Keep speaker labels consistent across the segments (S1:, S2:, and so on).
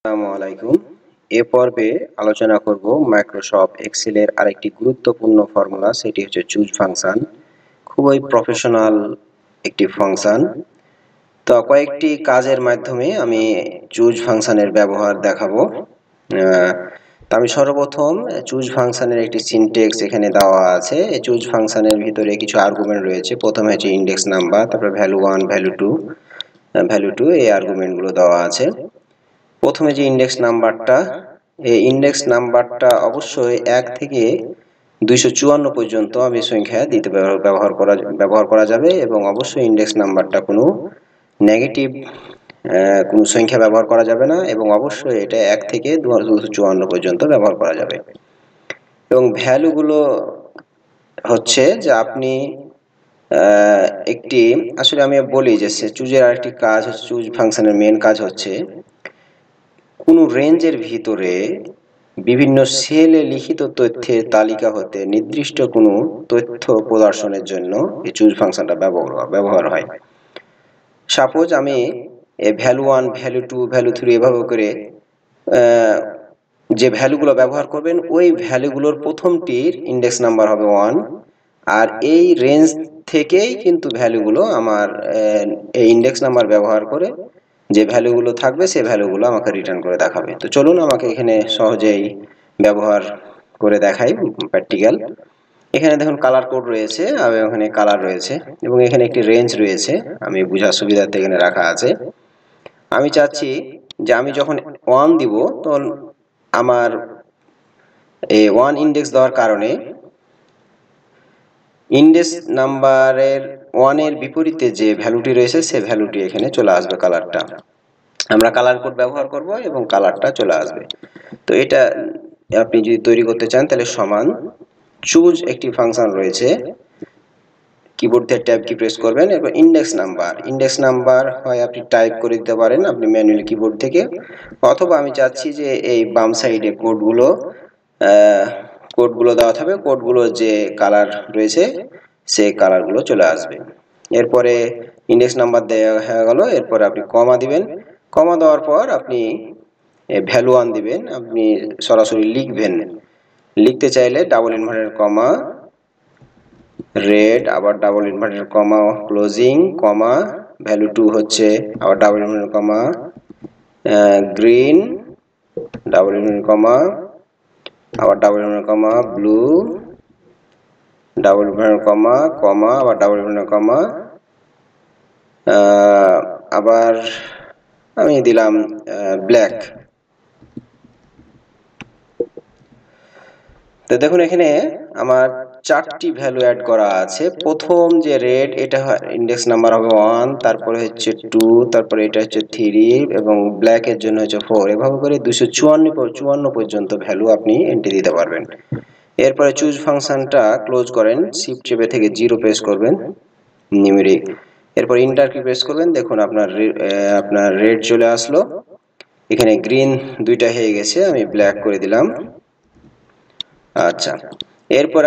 S1: আসসালামু আলাইকুম। এ পর্বে আলোচনা করব মাইক্রোসফট এক্সেলের আরেকটি গুরুত্বপূর্ণ ফর্মুলা, সেটি হচ্ছে চুজ ফাংশন। খুবই প্রফেশনাল একটি ফাংশন। তো কয়েকটি কাজের মাধ্যমে আমি চুজ ফাংশনের ব্যবহার দেখাবো। তো আমি সর্বপ্রথম চুজ ফাংশনের একটি সিনট্যাক্স এখানে দেওয়া আছে। এই চুজ ফাংশনের ভিতরে কিছু আর্গুমেন্ট রয়েছে। প্রথমে হচ্ছে ইন্ডেক্স নাম্বার, তারপরে ভ্যালু 1, ভ্যালু 2 এই আর্গুমেন্টগুলো দেওয়া আছে। প্রথমে যে ইন্ডেক্স নাম্বারটা, এই ইন্ডেক্স নাম্বারটা অবশ্যই 1 থেকে 254 পর্যন্ত আমি সংখ্যা দিতে ব্যবহার করা যাবে, এবং অবশ্যই ইন্ডেক্স নাম্বারটা কোনো নেগেটিভ কোনো সংখ্যা ব্যবহার করা যাবে না, এবং অবশ্যই এটা 1 থেকে 254 পর্যন্ত ব্যবহার করা যাবে। এবং ভ্যালুগুলো হচ্ছে যে আপনি একটি, আসলে আমি বলি যে চুজের আরেকটি কাজ হচ্ছে, চুজ ফাংশনের মেন কাজ হচ্ছে কোনো রেঞ্জের ভিতরে বিভিন্ন সেলে লিখিত তথ্যের তালিকা হতে নির্দিষ্ট কোনো তথ্য প্রদর্শনের জন্য এই চুজ ফাংশনটা ব্যবহার হয়। সাপোজ আমি ভ্যালু 1, ভ্যালু 2, ভ্যালু 3 এভাবে করে যে ভ্যালুগুলো ব্যবহার করবেন, ওই ভ্যালুগুলোর প্রথমটির ইন্ডেক্স নাম্বার হবে 1, আর এই রেঞ্জ থেকেই কিন্তু ভ্যালুগুলো আমার এই ইন্ডেক্স নাম্বার ব্যবহার করে যে ভ্যালুগুলো থাকবে সেই ভ্যালুগুলো আমাকে রিটার্ন করে দেখাবে। তো চলুন আমাকে এখানে সহজেই ব্যবহার করে দেখাই প্র্যাকটিক্যাল। এখানে দেখুন কালার কোড রয়েছে, আর এখানে কালার রয়েছে, এবং এখানে একটি রেঞ্জ রয়েছে, আমি বোঝার সুবিধার্থে এখানে রাখা আছে। আমি চাচ্ছি যে আমি যখন 1 দিব তখন আমার এই 1 ইন্ডেক্স দেওয়ার কারণে ইন্ডেক্স নাম্বারের 1 এর বিপরীতে যে ভ্যালুটি রয়েছে সেই ভ্যালুটি এখানে চলে আসবে। কালারটা আমরা কালার কোড ব্যবহার করব এবং কালারটা চলে আসবে। তো এটা আপনি যদি তৈরি করতে চান তাহলে সমান চুজ একটি ফাংশন রয়েছে, কিবোর্ড থেকে ট্যাব কি প্রেস করবেন, এরপর ইন্ডেক্স নাম্বার হয় আপনি টাইপ করে দিতে পারেন আপনি ম্যানুয়ালি কিবোর্ড থেকে, অথবা আমি চাচ্ছি যে এই বাম সাইডে কোডগুলো দেওয়া থাকবে, কোডগুলো যে কালার রয়েছে সেই কালারগুলো চলে আসবে। এরপরে ইন্ডেক্স নাম্বার দেওয়া হয়ে গেল, এরপরে আপনি কমা দিবেন। কমা দেওয়ার পর আপনি ভ্যালু 1 দিবেন, আপনি সরাসরি লিখবেন। লিখতে চাইলে ডাবল ইনভার্টেড কমা, রেড, আবার double inverted comma, closing comma, value 2 হচ্ছে আবার double inverted comma, green, double inverted comma, আবার double inverted comma, blue, double inverted comma, comma, আবার ডাবল ইনভার্টেড কমা, আবার আমি দিলাম ব্ল্যাক। তো দেখুন এখানে আমার 4টি ভ্যালু অ্যাড করা আছে। প্রথম যে রেড, এটা ইন্ডেক্স নাম্বার হবে 1, তারপরে হচ্ছে 2, তারপরে এটা হচ্ছে 3, এবং ব্ল্যাক এর জন্য হচ্ছে 4। এভাবে করে 254 পর্যন্ত ভ্যালু আপনি এন্ট্রি দিতে পারবেন। এরপরে চুজ ফাংশনটা ক্লোজ করেন, শিফট চেপে থেকে 0 প্রেস করবেন নিউমেরিক, এরপর এন্টার কি প্রেস করবেন। দেখুন আপনার রেড চলে আসলো, এখানে গ্রিন দুইটা হয়ে গেছে, আমি ব্ল্যাক করে দিলাম। আচ্ছা, এরপর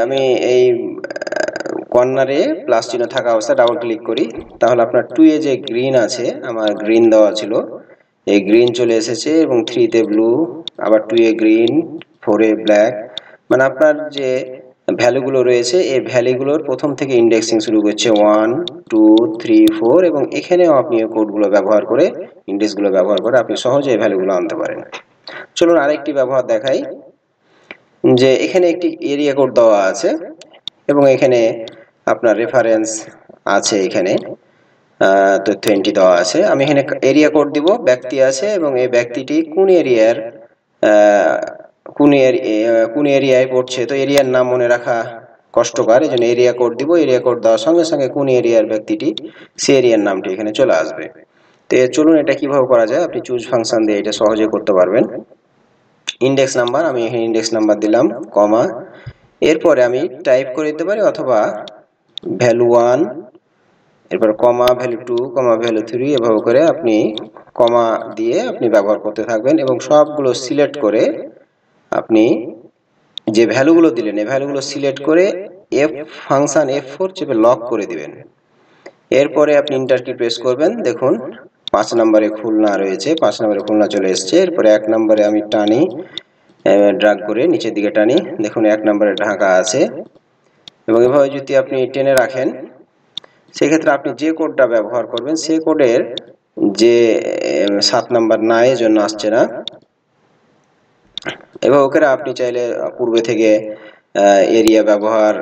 S1: আমি এই কর্নারে প্লাস চিহ্ন থাকা অবস্থায় ডাবল ক্লিক করি, তাহলে আপনার 2 এ যে গ্রিন আছে, আমার গ্রিন দেওয়া ছিল, এই গ্রিন চলে এসেছে, এবং 3 তে ব্লু, আবার 2 এ গ্রিন, 4 এ ব্ল্যাক। মানে আপনার যে ভ্যালুগুলো রয়েছে এই ভ্যালুগুলোর প্রথম থেকে ইন্ডেক্সিং শুরু করছে 1, 2, 3, 4, এবং এখানেও আপনি কোডগুলো ব্যবহার করে, ইন্ডেক্সগুলো ব্যবহার করে আপনি সহজে এই ভ্যালুগুলো আনতে পারেন। চলুন আরেকটি ব্যবহার দেখাই, যে এখানে একটি এরিয়া কোড দেওয়া আছে, এবং এখানে আপনার রেফারেন্স আছে, এখানে তথ্য এন্ট্রি দেওয়া আছে। আমি এখানে এরিয়া কোড দিব, ব্যক্তি আছে, এবং এই ব্যক্তিটি কোন এরিয়ায় পড়ছে, তো এরিয়ার নাম মনে রাখা কষ্টকর, এই জন্য এরিয়া কোড দিব। এরিয়া কোড দেওয়ার সঙ্গে সঙ্গে কোন এরিয়ার ব্যক্তিটি, সে এরিয়ার নামটি এখানে চলে আসবে। তো চলুন এটা কিভাবে করা যায়, আপনি চুজ ফাংশন দিয়ে এটা সহজে করতে পারবেন। ইন্ডেক্স নাম্বার, আমি এখানে ইন্ডেক্স নাম্বার দিলাম, কমা, এরপরে আমি টাইপ করে দিতে পারি, অথবা ভ্যালু 1, এরপর কমা, ভ্যালু 2, কমা, ভ্যালু 3, এভাবে করে আপনি কমা দিয়ে আপনি ব্যবহার করতে থাকবেন, এবং সবগুলো সিলেক্ট করে আপনি যে ভ্যালুগুলো দিলেন এই ভ্যালুগুলো সিলেক্ট করে F4 চেপে লক করে দিবেন। এরপরে আপনি এন্টার কি প্রেস করবেন। দেখুন 5 নম্বরে খুলনা রয়েছে, 5 নম্বরে খুলনা চলে এসেছে। এরপরে 1 নম্বরে আমি টানি, ড্র্যাগ করে নিচের দিকে টানি, দেখুন 1 নম্বরে ঢাকা আছে। এবং এভাবে যদি আপনি টেনে রাখেন, সেক্ষেত্রে আপনি যে কোডটা ব্যবহার করবেন সেই কোডের যে 7 নাম্বার না, এর জন্য আসছে না। এভাবে করে আপনি চাইলে পূর্বে থেকে এরিয়া ব্যবহার,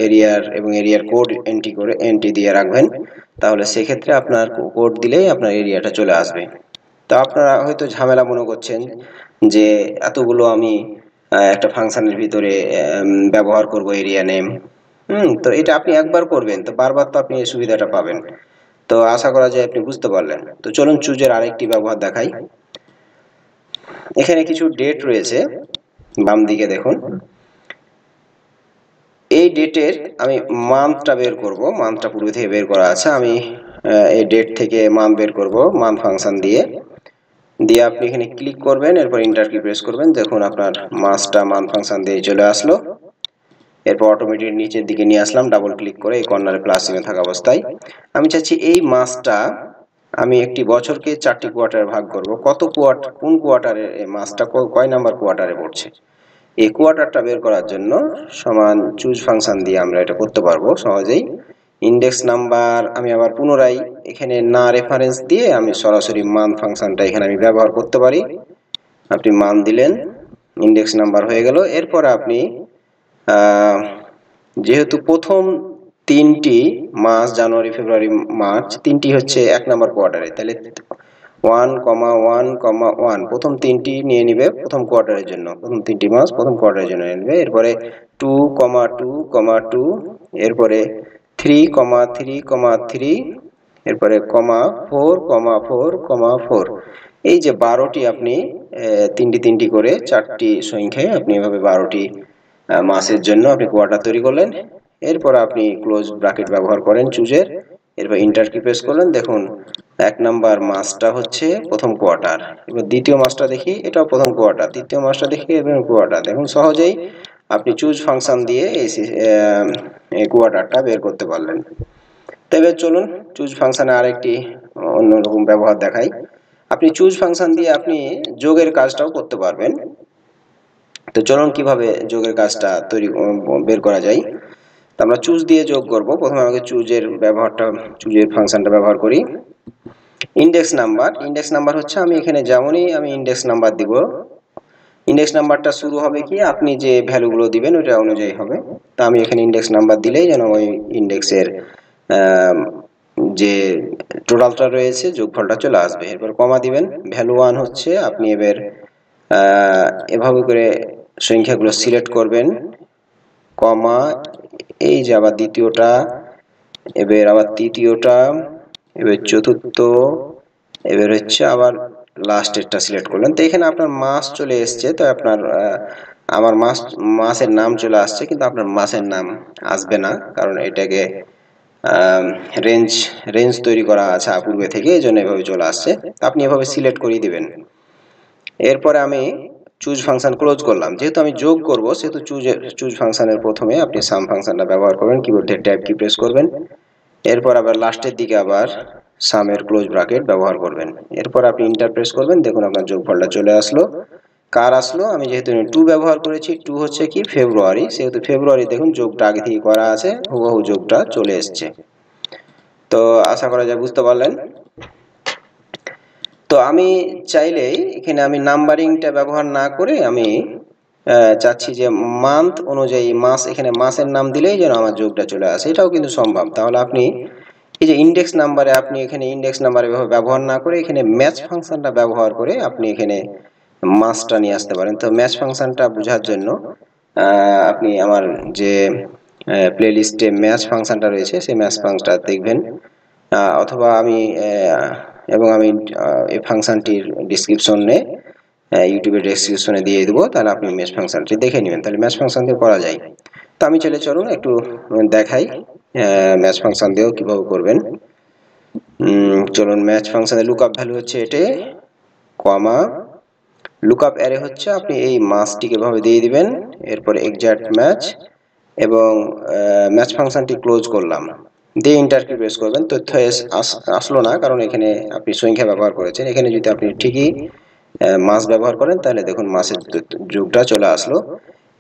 S1: এরিয়ার এবং এরিয়ার কোড এন্ট্রি দিয়ে রাখবেন, তাহলে সেক্ষেত্রে আপনার কোড দিলেই আপনার এরিয়াটা চলে আসবে। তো আপনারা হয়তো ঝামেলা মনে করছেন যে এতগুলো আমি একটা ফাংশনের ভিতরে ব্যবহার করব এরিয়া নেম। তো এটা আপনি একবার করবেন, তো বারবার তো আপনি এই সুবিধাটা পাবেন। তো আশা করা যায় আপনি বুঝতে পারলেন। তো চলুন চুজের আরেকটি ব্যবহার দেখাই। এখানে কিছু ডেট রয়েছে, বাম দিকে দেখুন। এই ডেটের আমি মান্থটা বের করব, মান্থটা পূর্বে থেকে বের করা আছে। আমি এই ডেট থেকে মান্থ বের করব মান্থ ফাংশন দিয়ে আপনি এখানে ক্লিক করবেন, এরপর এন্টার কি প্রেস করবেন, দেখুন আপনার মাসটা মান্থ ফাংশন দিয়ে চলে আসলো। এরপর অটোমেটিক নিচের দিকে নিয়ে আসলাম ডাবল ক্লিক করে, এই কর্নারে প্লাস চিহ্ন থাকা অবস্থায়। আমি চাচ্ছি এই মাসটা আমি একটি বছরকে 4টি কোয়ার্টারে ভাগ করব। কোন কোয়ার্টারে এই মাসটা কয় নাম্বার কোয়ার্টারে পড়ছে, এই কোয়ার্টারটা বের করার জন্য সমান চুজ ফাংশন দিয়ে আমরা এটা করতে পারবো সহজেই। ইন্ডেক্স নাম্বার আমি আবার পুনরায় এখানে না রেফারেন্স দিয়ে আমি সরাসরি মান ফাংশনটা এখানে আমি ব্যবহার করতে পারি। আপনি মান দিলেন, ইন্ডেক্স নাম্বার হয়ে গেল। এরপর আপনি যেহেতু প্রথম 3টি মাস জানুয়ারি ফেব্রুয়ারি মার্চ 3টি হচ্ছে 1 নাম্বার কোয়ার্টারে, তাহলে 1,1,1 প্রথম 3টি নিয়ে নেবে প্রথম কোয়ার্টারের জন্য, প্রথম 3টি মাস প্রথম কোয়ার্টারের জন্য নিয়ে নেবে। এরপরে 2,2,2, এরপরে 3,3,3, এরপরে 4,4,4,4। এই যে 12টি আপনি 3টি করে 4টি সংখ্যায় আপনি এভাবে 12টি মাসের জন্য আপনি কোয়ার্টার তৈরি করলেন। এরপর আপনি ক্লোজ ব্র্যাকেট ব্যবহার করেন চুজের, এরপর এন্টার কি প্রেস করলেন, দেখুন 1 নাম্বার মাসটা হচ্ছে প্রথম কোয়ার্টার। এবার দ্বিতীয় মাসটা দেখি, এটাও প্রথম কোয়ার্টার। তৃতীয় মাসটা দেখি, এবং কোয়ার্টার। দেখুন সহজেই আপনি চুজ ফাংশন দিয়ে এই কোয়ার্টারটা বের করতে পারলেন। তবে চলুন চুজ ফাংশনে আরেকটি অন্যরকম ব্যবহার দেখাই। আপনি চুজ ফাংশন দিয়ে আপনি যোগের কাজটাও করতে পারবেন। তো চলুন কিভাবে যোগের কাজটা বের করা যায়। তো আমরা চুজ দিয়ে যোগ করব। প্রথমে আমাকে চুজের ফাংশনটা ব্যবহার করি। ইন্ডেক্স নাম্বার হচ্ছে আমি এখানে যেমনই আমি ইন্ডেক্স নাম্বার দিব, ইন্ডেক্স নাম্বারটা শুরু হবে কি আপনি যে ভ্যালুগুলো দিবেন ওটা অনুযায়ী হবে। তা আমি এখানে ইন্ডেক্স নাম্বার দিলেই যেন ওই ইন্ডেক্সের যে টোটালটা রয়েছে যোগফলটা চলে আসবে। এরপর কমা দিবেন, ভ্যালু 1 হচ্ছে আপনি এবার এভাবে করে সংখ্যাগুলো সিলেক্ট করবেন, কমা, এই যে আবার দ্বিতীয়টা, এবার আবার তৃতীয়টা, এবার চতুর্থ, এবার হচ্ছে আবার লাস্টেরটা সিলেক্ট করলেন। তো এখানে আপনার মাস চলে এসছে, তো আপনার আমার মাসের নাম চলে আসছে, কিন্তু আপনার মাসের নাম আসবে না, কারণ এটাকে রেঞ্জ তৈরি করা আছে পূর্বে থেকে, এই জন্য এভাবে চলে আসছে। আপনি এভাবে সিলেক্ট করে দিবেন। এরপরে আমি চুজ ফাংশন ক্লোজ করলাম। যেহেতু আমি যোগ করব সেহেতু চুজ ফাংশনের প্রথমে আপনি সাম ফাংশনটা ব্যবহার করবেন, কিবোর্ডে ট্যাব কি প্রেস করবেন, এরপর আবার লাস্টের দিকে আবার সামের ক্লোজ ব্র্যাকেট ব্যবহার করবেন। এরপর আপনি এন্টার প্রেস করবেন, দেখুন আপনার যোগফলটা চলে আসলো। কার আসলো, আমি যেহেতু 2 ব্যবহার করেছি, 2 হচ্ছে কি ফেব্রুয়ারি, সেহেতু ফেব্রুয়ারি দেখুন যোগটা আগে থেকে করা আছে, হুবহু যোগটা চলে এসছে। তো আশা করা যায় বুঝতে পারলেন। তো আমি চাইলে এখানে আমি নাম্বারিংটা ব্যবহার না করে আমি চাচ্ছি যে মান্থ অনুযায়ী মাস, এখানে মাসের নাম দিলেই যেন আমার যোগটা চলে আসে, এটাও কিন্তু সম্ভব। তাহলে আপনি এই যে ইন্ডেক্স নাম্বারে আপনি এখানে ইন্ডেক্স নাম্বারে ব্যবহার না করে এখানে ম্যাচ ফাংশনটা ব্যবহার করে আপনি এখানে মাসটা নিয়ে আসতে পারেন। তো ম্যাচ ফাংশনটা বোঝার জন্য আপনি আমার যে প্লেলিস্টে ম্যাচ ফাংশনটা রয়েছে সেই ম্যাচ ফাংশনটা দেখবেন, অথবা আমি এই ফাংশনটির ডিসক্রিপশনে ইউটিউবের ডেসক্রিপশনে দিয়ে দেবো, তাহলে আপনি ম্যাচ ফাংশনটি দেখে নেবেন, তাহলে ম্যাচ ফাংশন দিয়ে করা যায়। তো আমি চলুন একটু দেখাই ম্যাচ ফাংশন দিয়েও কিভাবে করবেন। চলুন ম্যাচ ফাংশনে লুকআপ ভ্যালু হচ্ছে এটা, কমা, লুকআপ অ্যারে হচ্ছে আপনি এই মাসটিকে এভাবে দিয়ে দিবেন, এরপরে এক্সাক্ট ম্যাচ, এবং ম্যাচ ফাংশনটি ক্লোজ করলাম। দিয়ে এন্টার কি প্রেস করবেন। তথ্য আসলো না, কারণ এখানে আপনি সংখ্যা ব্যবহার করেছেন। এখানে যদি আপনি ঠিকই মাস ব্যবহার করেন তাহলে দেখুন মাসের যুগটা চলে আসলো।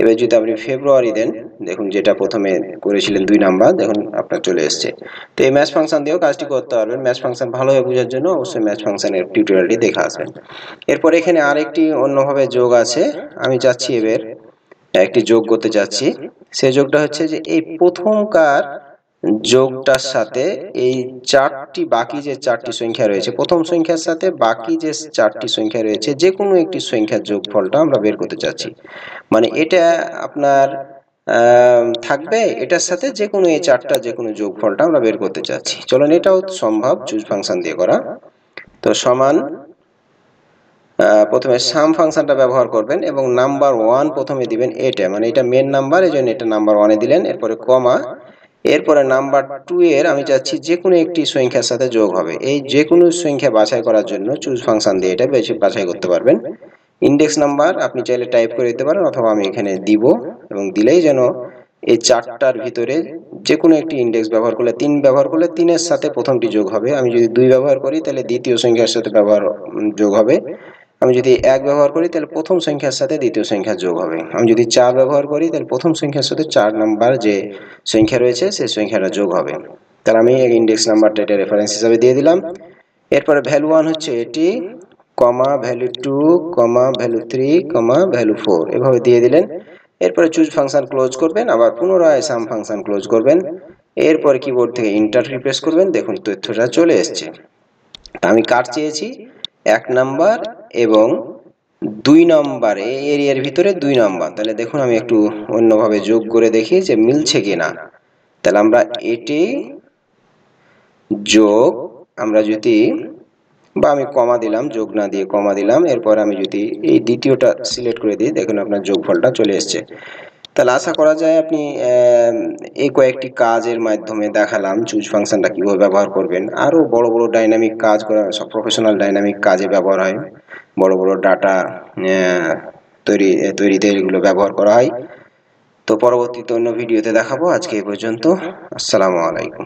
S1: এবার যদি আপনি ফেব্রুয়ারি দেন, দেখুন যেটা প্রথমে করেছিলেন 2 নাম্বার, দেখুন আপনার চলে এসেছে। তো এই ম্যাচ ফাংশন দিয়েও কাজটি করতে পারবেন। ম্যাচ ফাংশন ভালোভাবে বোঝার জন্য অবশ্যই ম্যাচ ফাংশনের টিউটোরিয়ালটি দেখে আসবেন। এরপর এখানে আরেকটি অন্যভাবে যোগ আছে, আমি যাচ্ছি এবার একটি যোগ করতে যাচ্ছি। সেই যোগটা হচ্ছে যে এই প্রথমকার যোগটার সাথে এই চারটি বাকি যে চারটি সংখ্যা রয়েছে, প্রথম সংখ্যার সাথে বাকি যে চারটি সংখ্যা রয়েছে যে কোনো একটি সংখ্যার যোগফলটা আমরা বের করতে চাচ্ছি। মানে এটা আপনার থাকবে, এটার সাথে যে কোনো এই চারটা যে কোনো যোগফলটা আমরা বের করতে চাচ্ছি। চলুন এটাও সম্ভব চুজ ফাংশন দিয়ে করা। তো সমান প্রথমে সাম ফাংশনটা ব্যবহার করবেন এবং নাম্বার 1 প্রথমে দিবেন, এটা মানে এটা মেন নাম্বার, এই জন্য এটা নাম্বার 1 এ দিলেন। এরপরে কমা, এরপরে নাম্বার 2 এর আমি চাচ্ছি যে কোনো একটি সংখ্যার সাথে যোগ হবে। এই যে কোনো সংখ্যা বাছাই করার জন্য চুজ ফাংশন দিয়ে এটা বেশি বাছাই করতে পারবেন। ইন্ডেক্স নাম্বার আপনি চাইলে টাইপ করে দিতে পারেন, অথবা আমি এখানে দিব, এবং দিলেই যেন এই চারটার ভিতরে যে কোনো একটি ইন্ডেক্স ব্যবহার করলে 3 ব্যবহার করলে 3 এর সাথে প্রথমটি যোগ হবে। আমি যদি 2 ব্যবহার করি তাহলে দ্বিতীয় সংখ্যার সাথে যোগ হবে। আমি যদি 1 ব্যবহার করি তাহলে প্রথম সংখ্যার সাথে দ্বিতীয় সংখ্যা যোগ হবে। আমি যদি 4 ব্যবহার করি তাহলে প্রথম সংখ্যার সাথে 4 নাম্বার যে সংখ্যা রয়েছে সেই সংখ্যাটা যোগ হবে। তাহলে আমি ইন্ডেক্স নাম্বারটা এটা রেফারেন্স হিসাবে দিয়ে দিলাম। এরপরে ভ্যালু 1 হচ্ছে এটি, কমা ভ্যালু 2, কমা ভ্যালু 3, কমা ভ্যালু 4, এভাবে দিয়ে দিলেন। এরপরে চুজ ফাংশন ক্লোজ করবেন, আবার পুনরায় সাম ফাংশন ক্লোজ করবেন। এরপর কিবোর্ড থেকে এন্টার প্রেস করবেন, দেখুন তথ্যটা চলে এসেছে। আমি কার চেয়েছি 1 নাম্বার এবং 2 নম্বরে, এরিয়ার ভিতরে 2 নাম্বার। তাহলে দেখুন আমি একটু অন্যভাবে যোগ করে দেখি যে মিলছে কিনা। তাহলে আমরা এটি যোগ, আমরা যদি বা আমি কমা দিলাম, যোগ না দিয়ে কমা দিলাম, এরপর আমি যদি এই দ্বিতীয়টা সিলেক্ট করে দিই, দেখুন আপনার যোগফলটা চলে এসেছে। তাহলে আশা করা যায় আপনি এই কয়েকটি কাজের মাধ্যমে দেখালাম চুজ ফাংশনটা কিভাবে ব্যবহার করবেন। আরো বড় বড় ডাইনামিক কাজ করা, সব প্রফেশনাল ডাইনামিক কাজে ব্যবহার হয়, বড় বড় ডাটা তৈরিতে এগুলো ব্যবহার করা হয়। তো পরবর্তীতে অন্য ভিডিওতে দেখাবো। আজকে এই পর্যন্ত। আসসালামু আলাইকুম।